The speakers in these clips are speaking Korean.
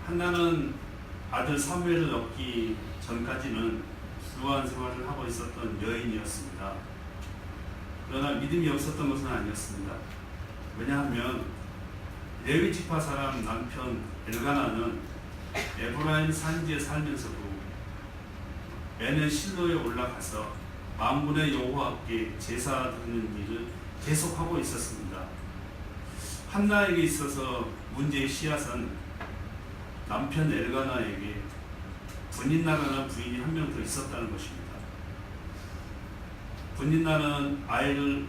한나는 아들 사무엘을 얻기 전까지는 불우한 생활을 하고 있었던 여인이었습니다. 그러나 믿음이 없었던 것은 아니었습니다. 왜냐하면 레위 지파 사람 남편 엘가나는 에브라임 산지에 살면서도 매년 실로에 올라가서 만군의 여호와께 제사 드리는 일을 계속하고 있었습니다. 한나에게 있어서 문제의 씨앗은 남편 엘가나에게 분인나라는 부인이 한 명 더 있었다는 것입니다. 분인나는 아이를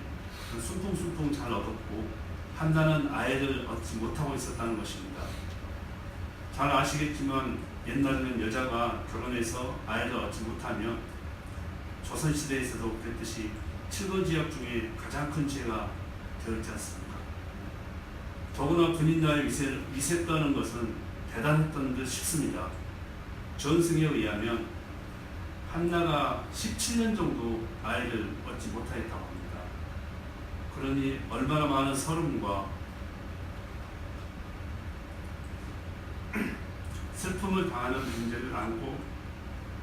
순풍순풍 잘 얻었고 한나는 아이를 얻지 못하고 있었다는 것입니다. 잘 아시겠지만 옛날에는 여자가 결혼해서 아이를 얻지 못하면 조선시대에서도 그랬듯이 칠거지약 중에 가장 큰 죄가 되었지 않습니까? 더구나 분인나의 위세 떠는 것은 대단했던 듯 싶습니다. 전승에 의하면 한나가 17년 정도 아이를 얻지 못하였다고 합니다. 그러니 얼마나 많은 서름과 슬픔을 당하는 문제를 안고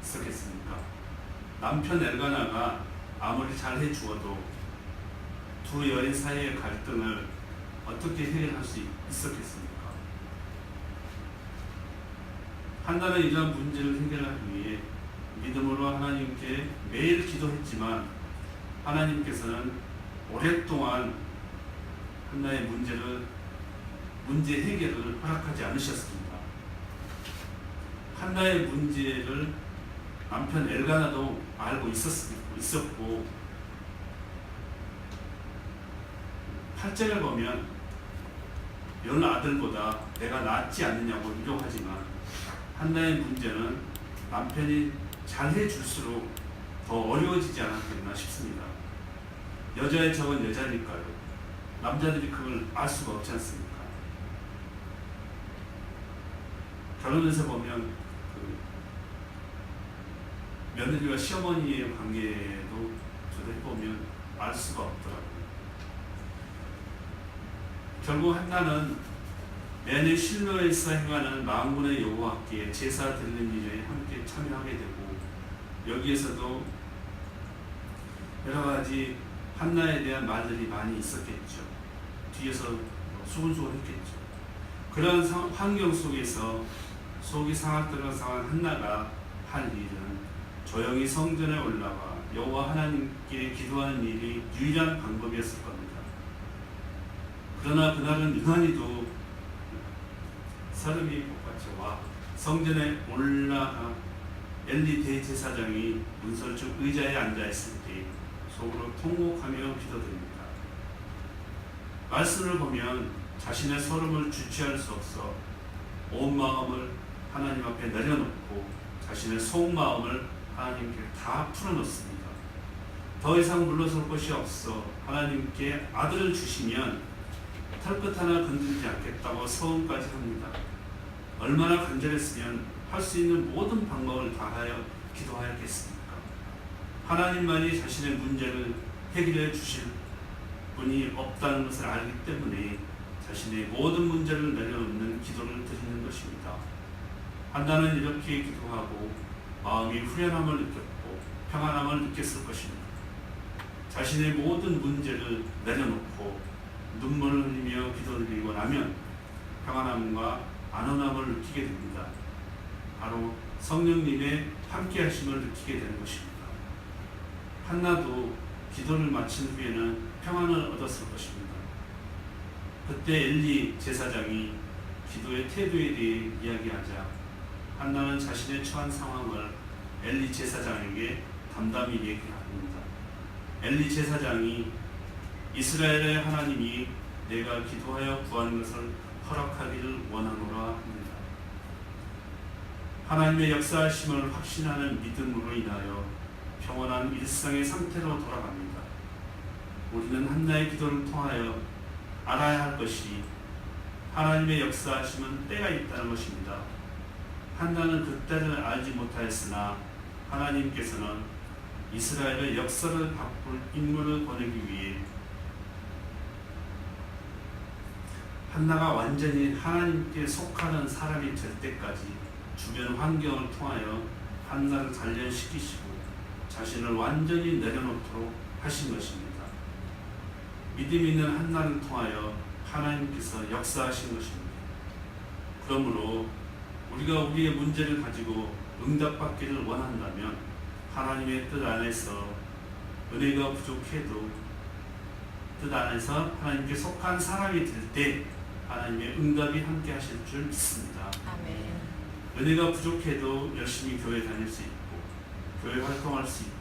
있었겠습니까? 남편 엘가나가 아무리 잘해 주어도 두 여인 사이의 갈등을 어떻게 해결할 수 있었겠습니까? 한나는 이러한 문제를 해결하기 위해 믿음으로 하나님께 매일 기도했지만 하나님께서는 오랫동안 한나의 문제 해결을 허락하지 않으셨습니다. 한나의 문제를 남편 엘가나도 알고 있었고 8절을 보면 여느 아들보다 내가 낫지 않느냐고 유혹하지만 한나의 문제는 남편이 잘해줄수록 더 어려워지지 않았겠나 싶습니다. 여자의 적은 여자니까요. 남자들이 그걸 알 수가 없지 않습니까? 결혼해서 보면 며느리와 시어머니의 관계도 저도 해보면 알 수가 없더라고요. 결국 한나는 매년 실로에서 행하는 만군의 여호와께 제사 드리는 일에 함께 참여하게 되고 여기에서도 여러 가지 한나에 대한 말들이 많이 있었겠죠. 뒤에서 수근수근했겠죠. 그런 환경 속에서 속이 상한 한나가 할 일은 조용히 성전에 올라가 여호와 하나님께 기도하는 일이 유일한 방법이었을 겁니다. 그러나 그날은 유난히도 서름이 복받쳐 와 성전에 올라가 엘리 대제사장이 문설중 의자에 앉아있을 때 속으로 통곡하며 기도드립니다. 말씀을 보면 자신의 서름을 주체할 수 없어 온 마음을 하나님 앞에 내려놓고 자신의 속마음을 하나님께 다 풀어놓습니다. 더 이상 물러설 곳이 없어 하나님께 아들을 주시면 털끝 하나 건드리지 않겠다고 서원까지 합니다. 얼마나 간절했으면 할 수 있는 모든 방법을 다하여 기도하였겠습니까? 하나님만이 자신의 문제를 해결해 주실 분이 없다는 것을 알기 때문에 자신의 모든 문제를 내려놓는 기도를 드리는 것입니다. 한나는 이렇게 기도하고 마음이 후련함을 느꼈고 평안함을 느꼈을 것입니다. 자신의 모든 문제를 내려놓고 눈물을 흘리며 기도드리고 나면 평안함과 안온함을 느끼게 됩니다. 바로 성령님의 함께 하심을 느끼게 되는 것입니다. 한나도 기도를 마친 후에는 평안을 얻었을 것입니다. 그때 엘리 제사장이 기도의 태도에 대해 이야기하자 한나는 자신의 처한 상황을 엘리 제사장에게 담담히 얘기합니다. 엘리 제사장이 이스라엘의 하나님이 내가 기도하여 구하는 것을 허락하기를 원하노라 합니다. 하나님의 역사하심을 확신하는 믿음으로 인하여 평온한 일상의 상태로 돌아갑니다. 우리는 한나의 기도를 통하여 알아야 할 것이 하나님의 역사하심은 때가 있다는 것입니다. 한나는 그 때를 알지 못하였으나 하나님께서는 이스라엘의 역사를 바꿀 인물을 보내기 위해 한나가 완전히 하나님께 속하는 사람이 될 때까지 주변 환경을 통하여 한나를 단련시키시고 자신을 완전히 내려놓도록 하신 것입니다. 믿음 있는 한나를 통하여 하나님께서 역사하신 것입니다. 그러므로 우리가 우리의 문제를 가지고 응답받기를 원한다면 하나님의 뜻 안에서 은혜가 부족해도 뜻 안에서 하나님께 속한 사람이 될 때 하나님의 응답이 함께 하실 줄 믿습니다. 아멘. 은혜가 부족해도 열심히 교회 다닐 수 있고 교회 활동할 수 있고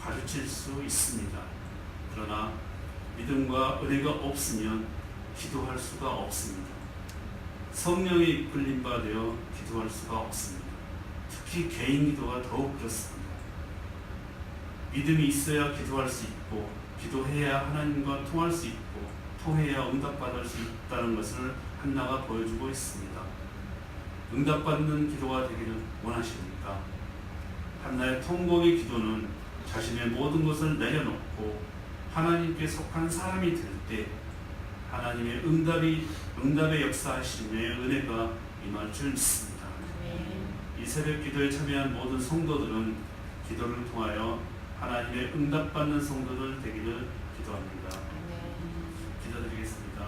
가르칠 수 있습니다. 그러나 믿음과 은혜가 없으면 기도할 수가 없습니다. 성령에 이끌림 바 되어 기도할 수가 없습니다. 특히 개인 기도가 더욱 그렇습니다. 믿음이 있어야 기도할 수 있고 기도해야 하나님과 통할 수 있고 통해야 응답받을 수 있다는 것을 한나가 보여주고 있습니다. 응답받는 기도가 되기를 원하십니까? 한나의 통곡의 기도는 자신의 모든 것을 내려놓고 하나님께 속한 사람이 될 때 하나님의 응답의 역사하심의 은혜가 임할 줄 믿습니다. 이 새벽 기도에 참여한 모든 성도들은 기도를 통하여 하나님의 응답받는 성도들 되기를 기도합니다. 기도드리겠습니다.